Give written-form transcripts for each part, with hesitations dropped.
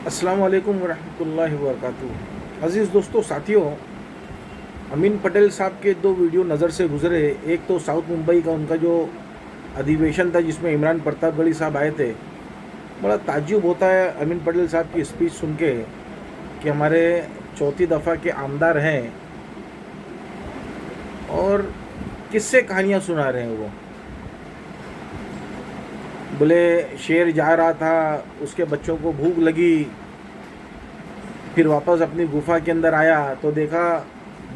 अस्सलाम वालेकुम वरहमतुल्लाहि वबरकातुहू। अज़ीज़ दोस्तों, साथियों, अमीन पटेल साहब के दो वीडियो नज़र से गुज़रे। एक तो साउथ मुंबई का उनका जो अधिवेशन था जिसमें इमरान प्रतापगढ़ी साहब आए थे। बड़ा ताज्जुब होता है अमीन पटेल साहब की स्पीच सुन के कि हमारे चौथी दफ़ा के आमदार हैं और किससे कहानियाँ सुना रहे हैं। वो बोले शेर जा रहा था, उसके बच्चों को भूख लगी, फिर वापस अपनी गुफा के अंदर आया तो देखा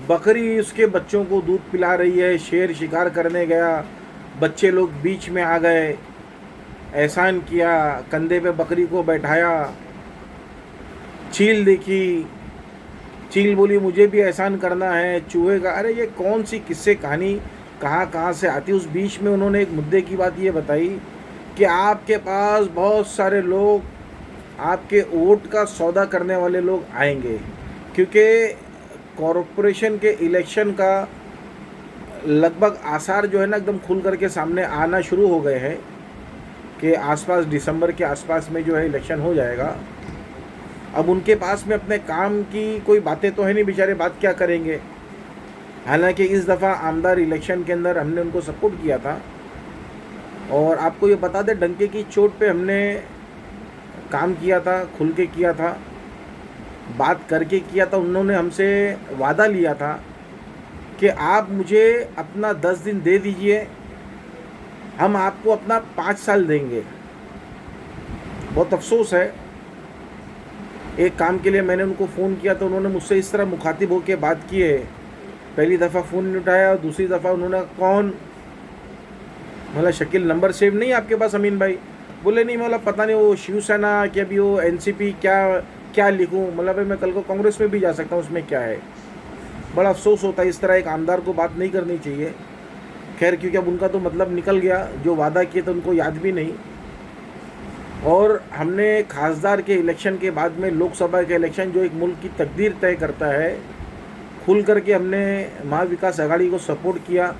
बकरी उसके बच्चों को दूध पिला रही है। शेर शिकार करने गया, बच्चे लोग बीच में आ गए, एहसान किया, कंधे पे बकरी को बैठाया। चील देखी, चील बोली मुझे भी एहसान करना है चूहे का। अरे ये कौन सी किस्से कहानी कहाँ कहाँ से आती। उस बीच में उन्होंने एक मुद्दे की बात ये बताई कि आपके पास बहुत सारे लोग, आपके वोट का सौदा करने वाले लोग आएंगे, क्योंकि कॉरपोरेशन के इलेक्शन का लगभग आसार जो है ना एकदम खुल करके सामने आना शुरू हो गए हैं कि आसपास दिसंबर के आसपास में जो है इलेक्शन हो जाएगा। अब उनके पास में अपने काम की कोई बातें तो है नहीं, बेचारे बात क्या करेंगे। हालांकि इस दफ़ा आमदार इलेक्शन के अंदर हमने उनको सपोर्ट किया था और आपको ये बता दें डंके की चोट पे हमने काम किया था, खुल के किया था, बात करके किया था। उन्होंने हमसे वादा लिया था कि आप मुझे अपना 10 दिन दे दीजिए, हम आपको अपना 5 साल देंगे। बहुत अफसोस है, एक काम के लिए मैंने उनको फ़ोन किया तो उन्होंने मुझसे इस तरह मुखातिब होकर बात की है। पहली दफ़ा फ़ोन नहीं उठाया और दूसरी दफ़ा उन्होंने कौन, मतलब शकील नंबर सेव नहीं आपके पास अमीन भाई? बोले नहीं, मतलब पता नहीं वो शिवसेना क्या भी वो एनसीपी क्या क्या लिखूं। मतलब भाई मैं कल को कांग्रेस में भी जा सकता हूँ, उसमें क्या है। बड़ा अफसोस होता है, इस तरह एक आमदार को बात नहीं करनी चाहिए। खैर, क्योंकि अब उनका तो मतलब निकल गया, जो वादा किए तो उनको याद भी नहीं। और हमने खासदार के इलेक्शन के बाद में लोकसभा के इलेक्शन जो एक मुल्क की तकदीर तय करता है, खुल करके हमने महाविकास आघाड़ी को सपोर्ट किया।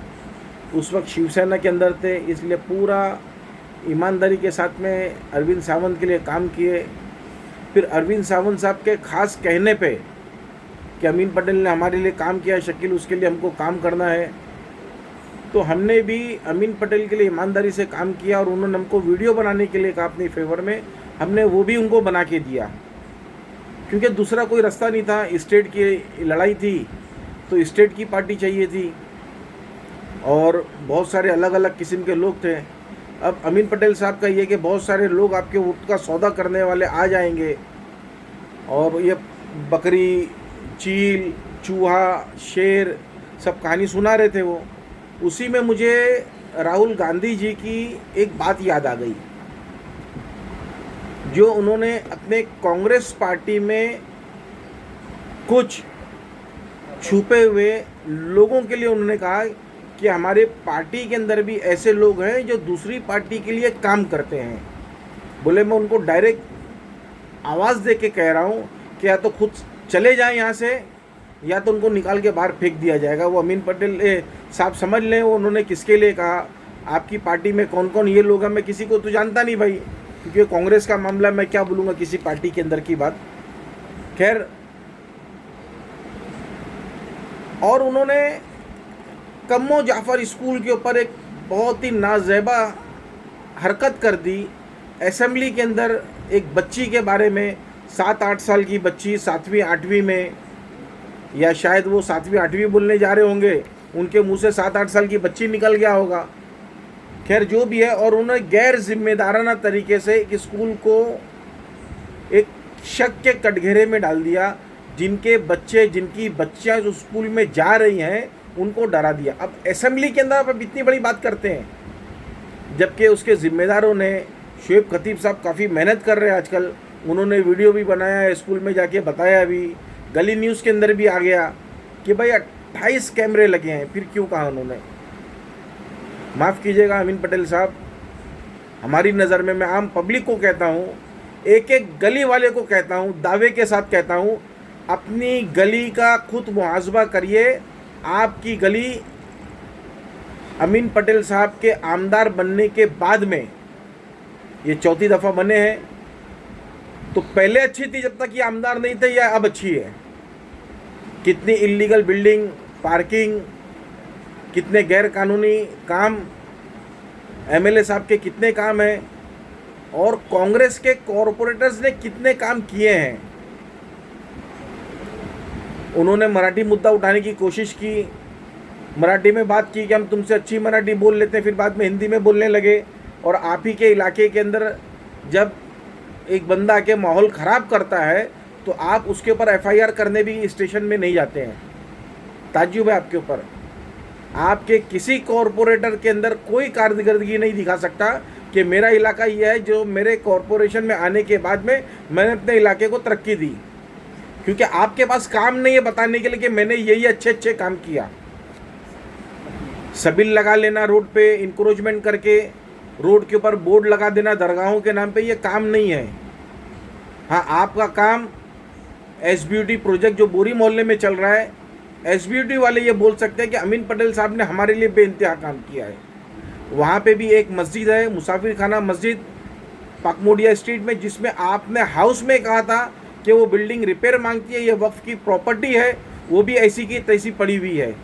उस वक्त शिवसेना के अंदर थे, इसलिए पूरा ईमानदारी के साथ में अरविंद सावंत के लिए काम किए। फिर अरविंद सावंत साहब के ख़ास कहने पे कि अमीन पटेल ने हमारे लिए काम किया शकील, उसके लिए हमको काम करना है, तो हमने भी अमीन पटेल के लिए ईमानदारी से काम किया। और उन्होंने हमको वीडियो बनाने के लिए कहा अपनी फेवर में, हमने वो भी उनको बना के दिया, क्योंकि दूसरा कोई रास्ता नहीं था। स्टेट की लड़ाई थी तो स्टेट की पार्टी चाहिए थी और बहुत सारे अलग अलग किस्म के लोग थे। अब अमीन पटेल साहब का ये कि बहुत सारे लोग आपके वोट का सौदा करने वाले आ जाएंगे और ये बकरी, चील, चूहा, शेर सब कहानी सुना रहे थे वो। उसी में मुझे राहुल गांधी जी की एक बात याद आ गई, जो उन्होंने अपने कांग्रेस पार्टी में कुछ छुपे हुए लोगों के लिए उन्होंने कहा कि हमारे पार्टी के अंदर भी ऐसे लोग हैं जो दूसरी पार्टी के लिए काम करते हैं। बोले मैं उनको डायरेक्ट आवाज़ दे के कह रहा हूँ कि या तो खुद चले जाएं यहाँ से या तो उनको निकाल के बाहर फेंक दिया जाएगा। वो अमीन पटेल साहब समझ लें वो उन्होंने किसके लिए कहा। आपकी पार्टी में कौन कौन ये लोग हैं, मैं किसी को तो जानता नहीं भाई, क्योंकि कांग्रेस का मामला, मैं क्या बोलूँगा किसी पार्टी के अंदर की बात। खैर, और उन्होंने कम्मो जाफ़र स्कूल के ऊपर एक बहुत ही नाज़ेबा हरकत कर दी। असेंबली के अंदर एक बच्ची के बारे में, 7-8 साल की बच्ची, 7वीं 8वीं में, या शायद वो 7वीं 8वीं बोलने जा रहे होंगे, उनके मुंह से 7-8 साल की बच्ची निकल गया होगा। खैर जो भी है, और उन्होंने गैर जिम्मेदाराना तरीके से एक स्कूल को एक शक के कटघरे में डाल दिया। जिनके बच्चे, जिनकी बच्चियां जो स्कूल में जा रही हैं उनको डरा दिया। अब असेंबली के अंदर आप इतनी बड़ी बात करते हैं, जबकि उसके ज़िम्मेदारों ने, शुएब खतीब साहब काफ़ी मेहनत कर रहे हैं आजकल, उन्होंने वीडियो भी बनाया है, स्कूल में जाके बताया भी, गली न्यूज़ के अंदर भी आ गया कि भाई 28 कैमरे लगे हैं। फिर क्यों कहा उन्होंने? माफ़ कीजिएगा अमीन पटेल साहब, हमारी नज़र में, मैं आम पब्लिक को कहता हूँ, एक एक गली वाले को कहता हूँ, दावे के साथ कहता हूँ, अपनी गली का खुद मुहासबा करिए। आपकी गली अमीन पटेल साहब के आमदार बनने के बाद में, ये चौथी दफ़ा बने हैं, तो पहले अच्छी थी जब तक ये आमदार नहीं थे, या अब अच्छी है? कितनी इलीगल बिल्डिंग, पार्किंग, कितने गैर कानूनी काम, एमएलए साहब के कितने काम हैं, और कांग्रेस के कॉरपोरेटर्स ने कितने काम किए हैं। उन्होंने मराठी मुद्दा उठाने की कोशिश की, मराठी में बात की कि हम तुमसे अच्छी मराठी बोल लेते हैं, फिर बाद में हिंदी में बोलने लगे। और आप ही के इलाके के अंदर जब एक बंदा के माहौल ख़राब करता है तो आप उसके ऊपर एफआईआर करने भी स्टेशन में नहीं जाते हैं। ताज्जुब है आपके ऊपर। आपके किसी कॉरपोरेटर के अंदर कोई कारकर्दगी नहीं दिखा सकता कि मेरा इलाका ये है जो मेरे कॉरपोरेशन में आने के बाद में मैंने अपने इलाके को तरक्की दी, क्योंकि आपके पास काम नहीं है बताने के लिए कि मैंने यही अच्छे अच्छे काम किया। सबिल लगा लेना रोड पे, इंक्रोचमेंट करके रोड के ऊपर बोर्ड लगा देना दरगाहों के नाम पे, ये काम नहीं है। हाँ, आपका काम एसबीयूटी प्रोजेक्ट जो बोरी मोहल्ले में चल रहा है, एसबीयूटी वाले ये बोल सकते हैं कि अमीन पटेल साहब ने हमारे लिए बेइंतहा काम किया है। वहाँ पे भी एक मस्जिद है, मुसाफिर खाना मस्जिद, पाकमोडिया स्ट्रीट में, जिसमें आपने हाउस में कहा था कि वो बिल्डिंग रिपेयर मांगती है, ये वक्फ की प्रॉपर्टी है, वो भी ऐसी की तैसी पड़ी हुई है।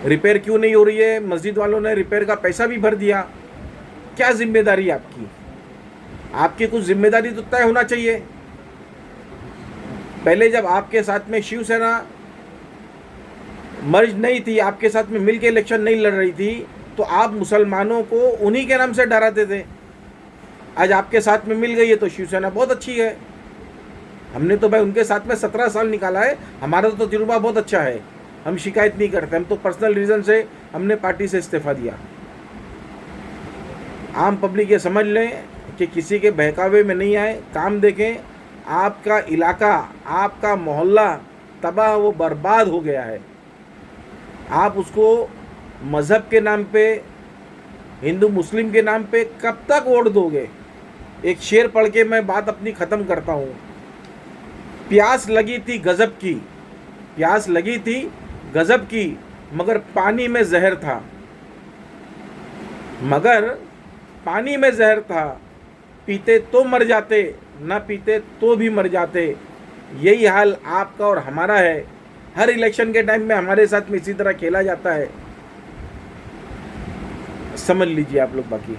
रिपेयर क्यों नहीं हो रही है? मस्जिद वालों ने रिपेयर का पैसा भी भर दिया। क्या जिम्मेदारी आपकी? आपकी कुछ जिम्मेदारी तो तय होना चाहिए। पहले जब आपके साथ में शिवसेना मर्ज नहीं थी, आपके साथ में मिलके इलेक्शन नहीं लड़ रही थी, तो आप मुसलमानों को उन्हीं के नाम से डराते थे। आज आपके साथ में मिल गई है तो शिवसेना बहुत अच्छी है। हमने तो भाई उनके साथ में 17 साल निकाला है, हमारा तो तजुर्बा बहुत अच्छा है, हम शिकायत नहीं करते। हम तो पर्सनल रीज़न से हमने पार्टी से इस्तीफा दिया। आम पब्लिक ये समझ लें कि किसी के बहकावे में नहीं आए, काम देखें। आपका इलाका, आपका मोहल्ला तबाह व बर्बाद हो गया है। आप उसको मज़हब के नाम पे, हिंदू मुस्लिम के नाम पे कब तक वोट दोगे? एक शेर पढ़ के मैं बात अपनी ख़त्म करता हूँ। प्यास लगी थी गज़ब की, प्यास लगी थी गज़ब की, मगर पानी में जहर था, मगर पानी में जहर था। पीते तो मर जाते, ना पीते तो भी मर जाते। यही हाल आपका और हमारा है। हर इलेक्शन के टाइम में हमारे साथ में इसी तरह खेला जाता है। समझ लीजिए आप लोग। बाकी